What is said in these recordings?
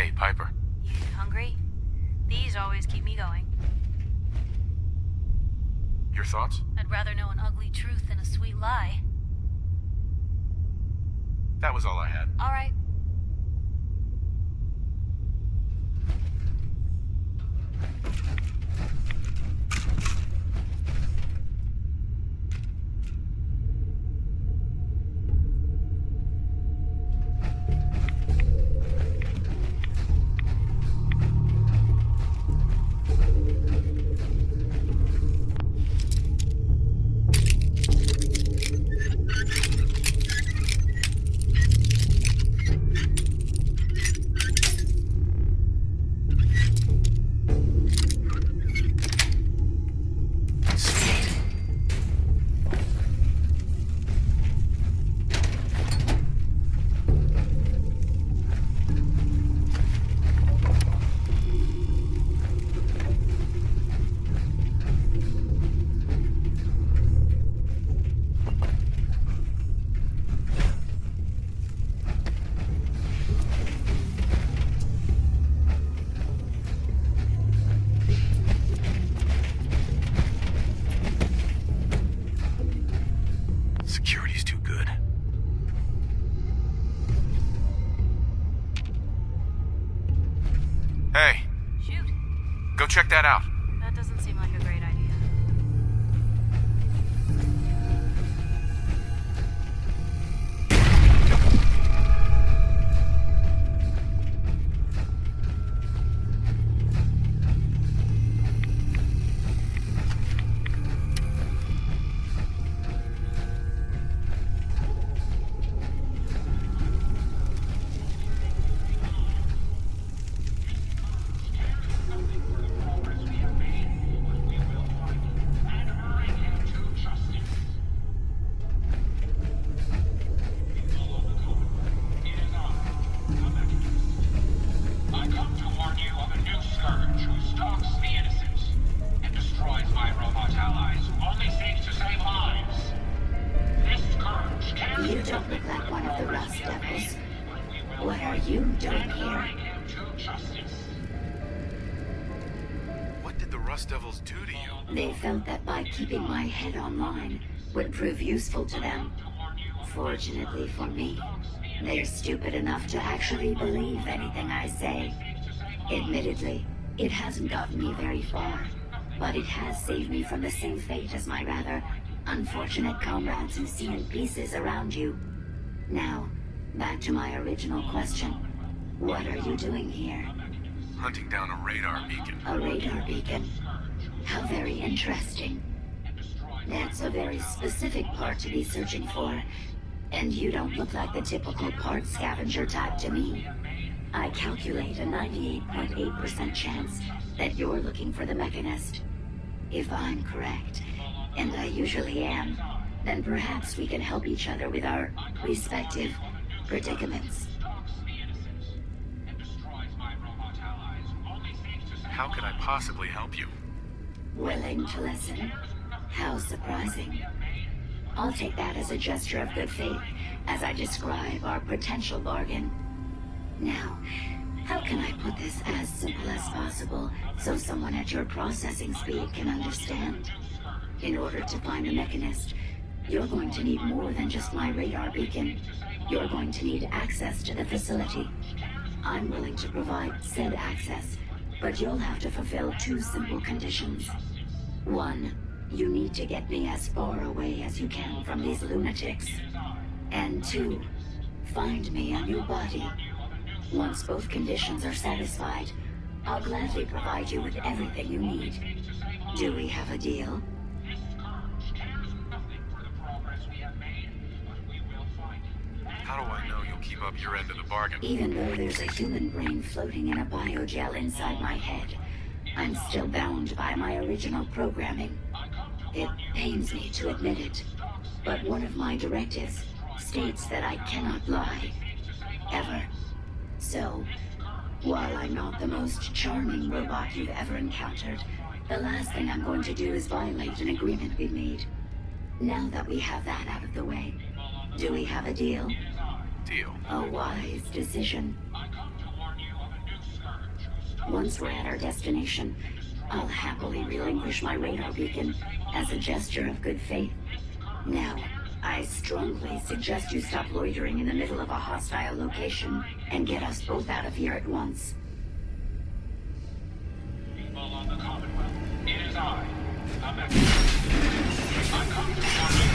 Hey, Piper. You hungry? These always keep me going. Your thoughts? I'd rather know an ugly truth than a sweet lie. That was all I had. All right. Security's too good. Hey, Shoot. go check that out. That doesn't seem like a great idea. You don't look like one of the Rust Devils. What are you doing here? What did the Rust Devils do to you? They felt that by keeping my head online would prove useful to them. Fortunately for me, they're stupid enough to actually believe anything I say. Admittedly, it hasn't gotten me very far, but it has saved me from the same fate as my rather unfortunate comrades who see in pieces around you. Now, back to my original question. What are you doing here? Hunting down a radar beacon. A radar beacon? How very interesting. That's a very specific part to be searching for, and you don't look like the typical part scavenger type to me. I calculate a 98.8% chance that you're looking for the Mechanist. If I'm correct, and I usually am, then perhaps we can help each other with our respective predicaments. How could I possibly help you? Willing to listen? How surprising. I'll take that as a gesture of good faith as I describe our potential bargain. Now, how can I put this as simple as possible so someone at your processing speed can understand? In order to find the Mechanist, you're going to need more than just my radar beacon. You're going to need access to the facility. I'm willing to provide said access, but you'll have to fulfill two simple conditions. One, you need to get me as far away as you can from these lunatics. And two, find me a new body. Once both conditions are satisfied, I'll gladly provide you with everything you need. Do we have a deal? How do I know you'll keep up your end of the bargain? Even though there's a human brain floating in a biogel inside my head, I'm still bound by my original programming. It pains me to admit it, but one of my directives states that I cannot lie. Ever. So, while I'm not the most charming robot you've ever encountered, the last thing I'm going to do is violate an agreement we made. Now that we have that out of the way, do we have a deal? Deal. A wise decision. Once we're at our destination, I'll happily relinquish my radar beacon as a gesture of good faith. Now, I strongly suggest you stop loitering in the middle of a hostile location and get us both out of here at once. People of the Commonwealth, it is I, the Mechanism. I come to warn you.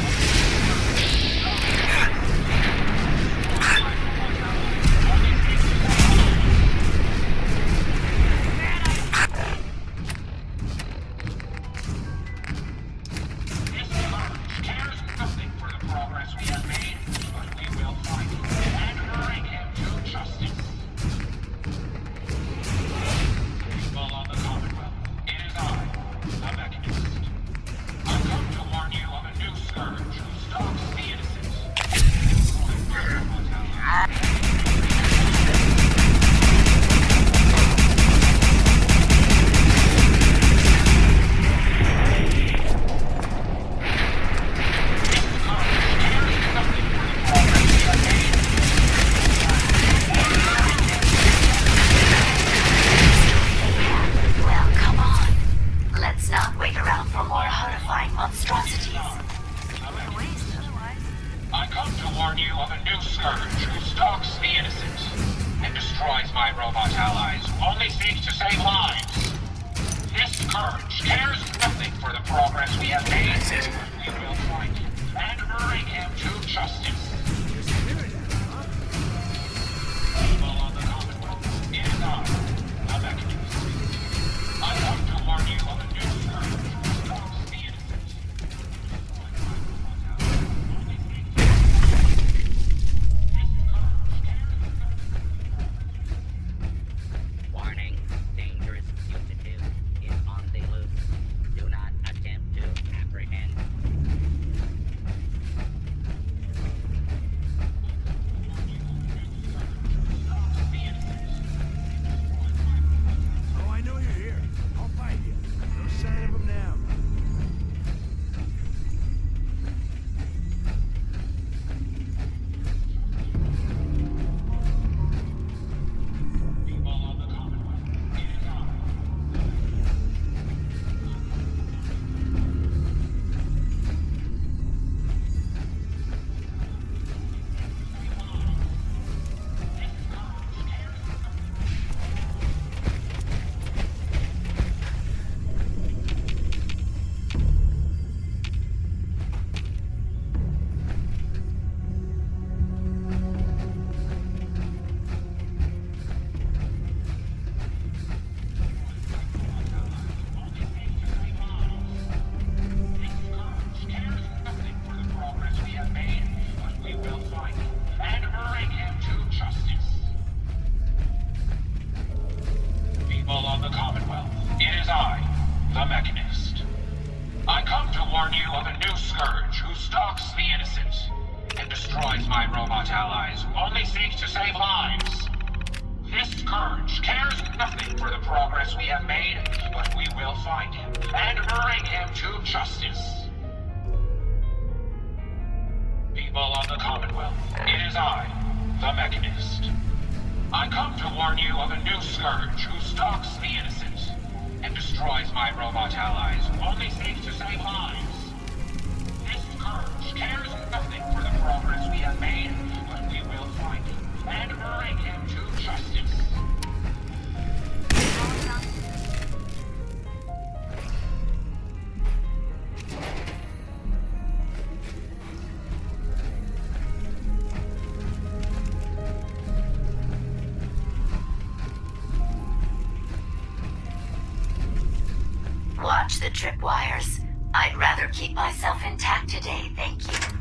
Watch the tripwires. I'd rather keep myself intact today, thank you.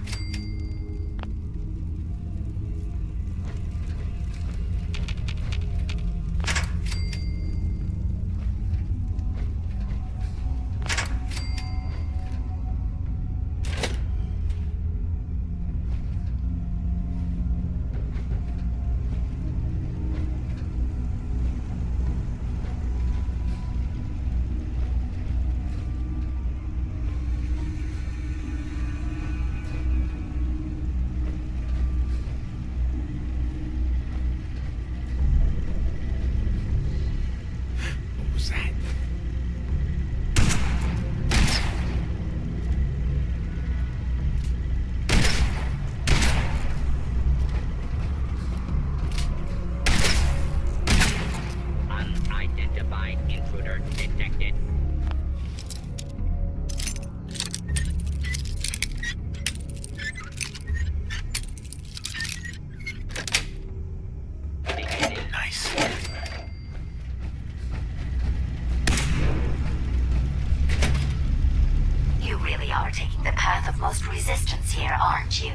most resistance here, aren't you?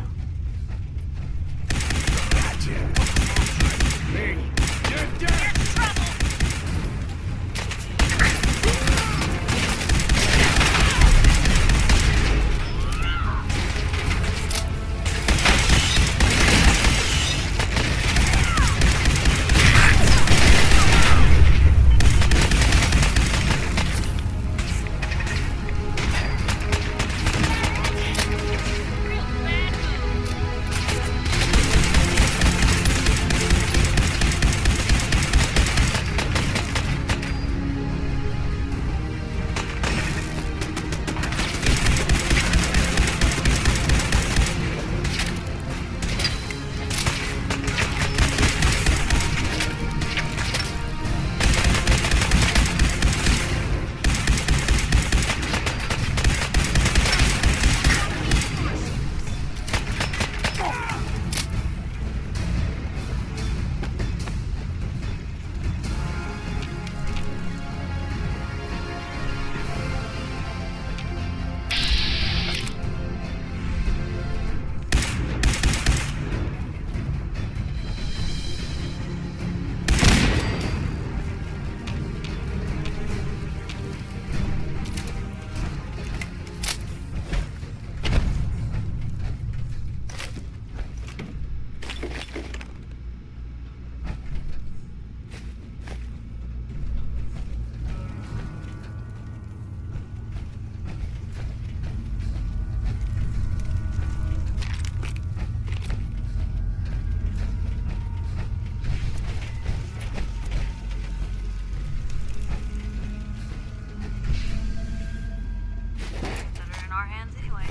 Better in our hands anyway.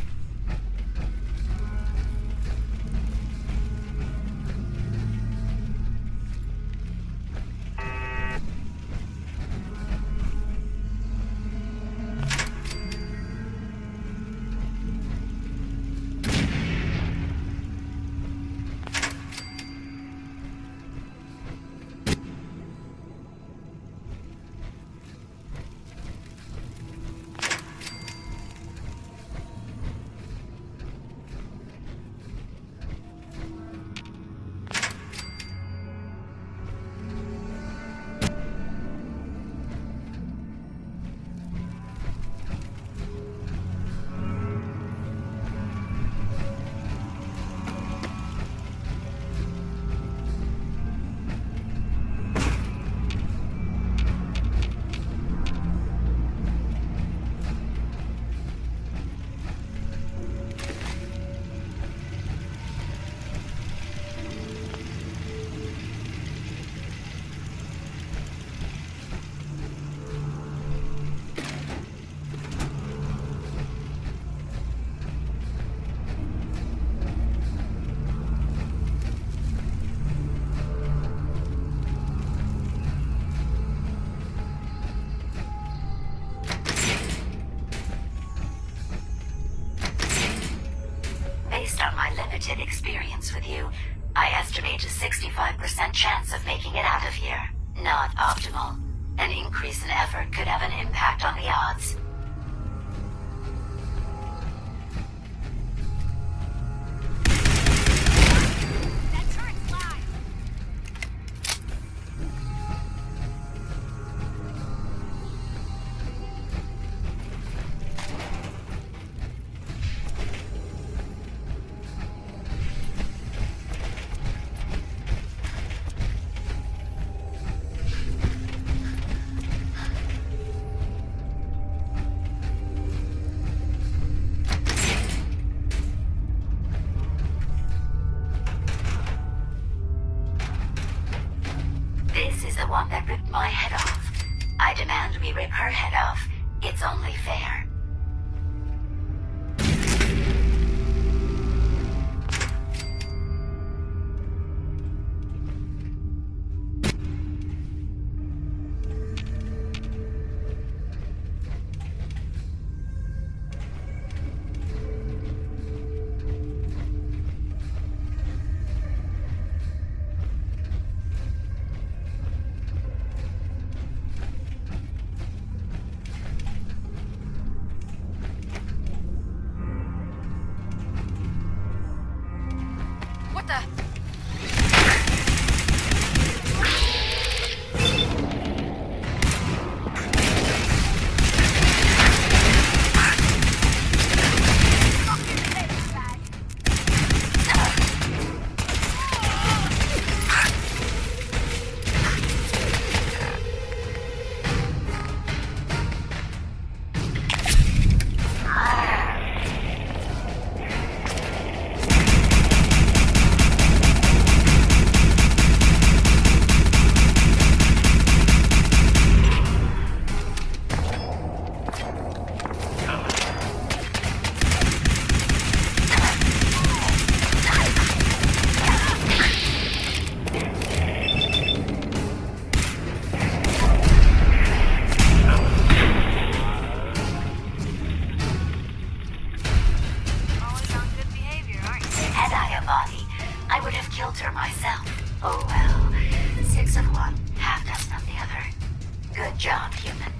Based on my limited experience with you, I estimate a 65% chance of making it out of here. Not optimal. An increase in effort could have an impact on the odds. That turret's live! This is the one that ripped my head off. I demand we rip her head off. It's only fair. Six of one, half dozen of the other. Good job, human.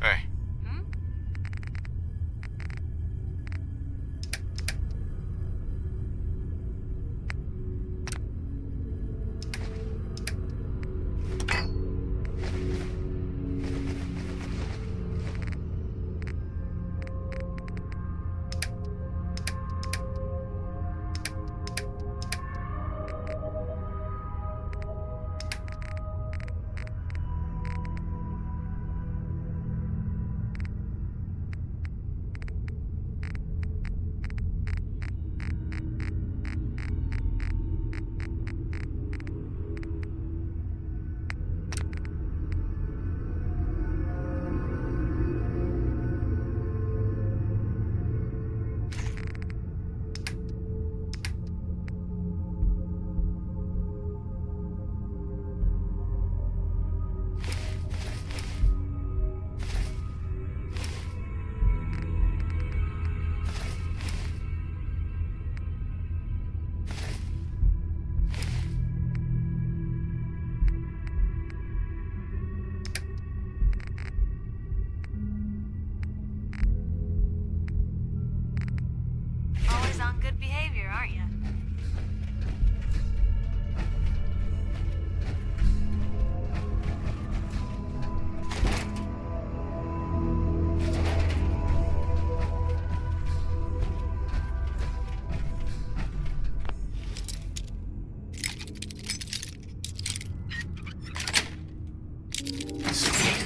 Hey. Always on good behavior, aren't you? Sweet.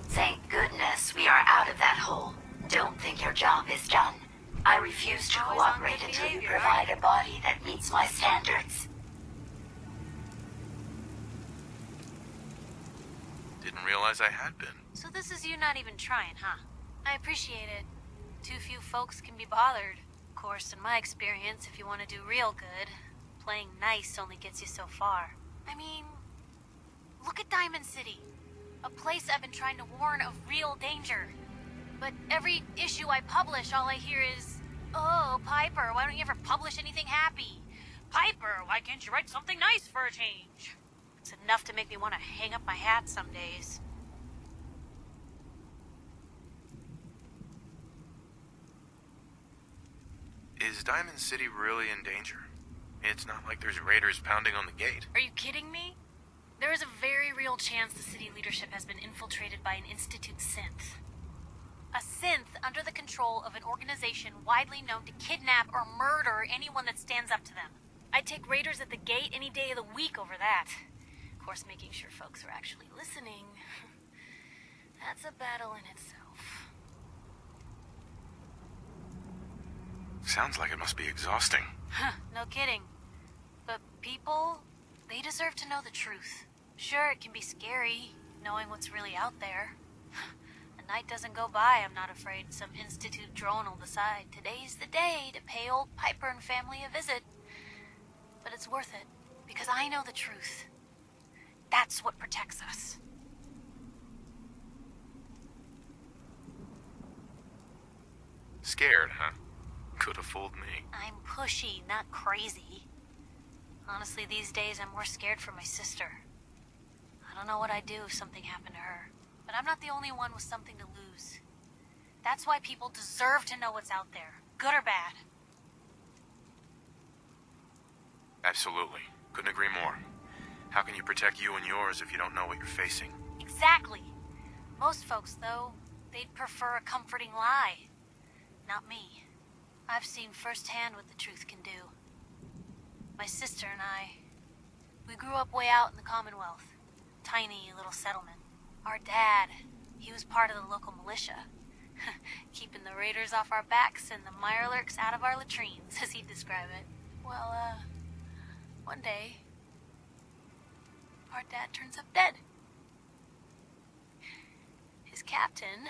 Thank goodness we are out of that hole. Don't think your job is done. I refuse to Always on cooperate good until you behavior, provide a body that meets my standards. Didn't realize I had been. So this is you not even trying, huh? I appreciate it. Too few folks can be bothered. Of course, in my experience, if you want to do real good, playing nice only gets you so far. I mean, look at Diamond City. A place I've been trying to warn of real danger. But every issue I publish, all I hear is, "Oh, Piper, why don't you ever publish anything happy? Piper, why can't you write something nice for a change?" It's enough to make me want to hang up my hat some days. Is Diamond City really in danger? It's not like there's raiders pounding on the gate. Are you kidding me? There is a very real chance the city leadership has been infiltrated by an Institute synth. A synth under the control of an organization widely known to kidnap or murder anyone that stands up to them. I'd take raiders at the gate any day of the week over that. Of course, making sure folks are actually listening. That's a battle in itself. Sounds like it must be exhausting. No kidding. But people, they deserve to know the truth. Sure, it can be scary, knowing what's really out there. A night doesn't go by, I'm not afraid some Institute drone will decide today's the day to pay old Piper and family a visit. But it's worth it, because I know the truth. That's what protects us. Scared, huh? Could have fooled me. I'm pushy, not crazy. Honestly, these days I'm more scared for my sister. I don't know what I'd do if something happened to her. But I'm not the only one with something to lose. That's why people deserve to know what's out there, good or bad. Absolutely. Couldn't agree more. How can you protect you and yours if you don't know what you're facing? Exactly. Most folks, though, they'd prefer a comforting lie. Not me. I've seen firsthand what the truth can do. My sister and I, we grew up way out in the Commonwealth. Tiny little settlement. Our dad, he was part of the local militia. Keeping the raiders off our backs and the mirelurks out of our latrines, as he'd describe it. Well, one day, our dad turns up dead. His captain,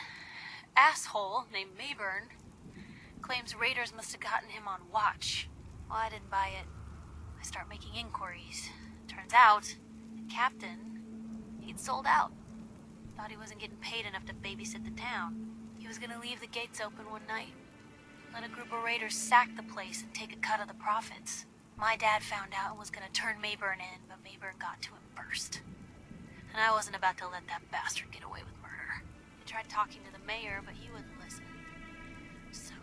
asshole named Mayburn, claims raiders must have gotten him on watch. Well, I didn't buy it. I start making inquiries. Turns out, the captain, he'd sold out. Thought he wasn't getting paid enough to babysit the town. He was gonna leave the gates open one night. Let a group of raiders sack the place and take a cut of the profits. My dad found out and was gonna turn Mayburn in, but Mayburn got to him first. And I wasn't about to let that bastard get away with murder. I tried talking to the mayor, but he wouldn't listen. So,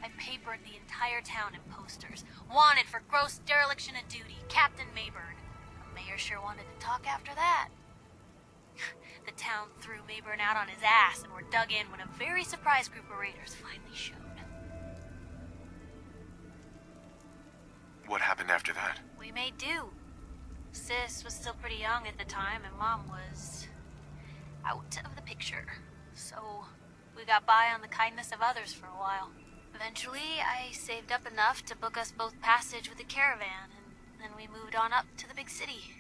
I papered the entire town in posters. Wanted for gross dereliction of duty, Captain Mayburn. The mayor sure wanted to talk after that. The town threw Mayburn out on his ass and were dug in when a very surprised group of raiders finally showed. What happened after that? We made do. Sis was still pretty young at the time, and Mom was out of the picture. So, we got by on the kindness of others for a while. Eventually, I saved up enough to book us both passage with a caravan, and then we moved on up to the big city.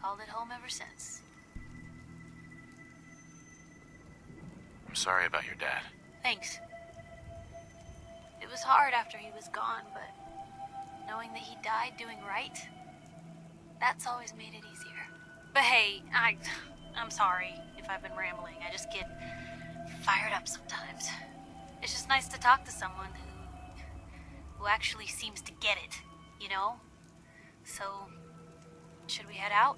Called it home ever since. I'm sorry about your dad. Thanks. It was hard after he was gone, but knowing that he died doing right, that's always made it easier. But hey, I'm sorry if I've been rambling. I just get fired up sometimes. It's just nice to talk to someone who actually seems to get it, you know? So, should we head out?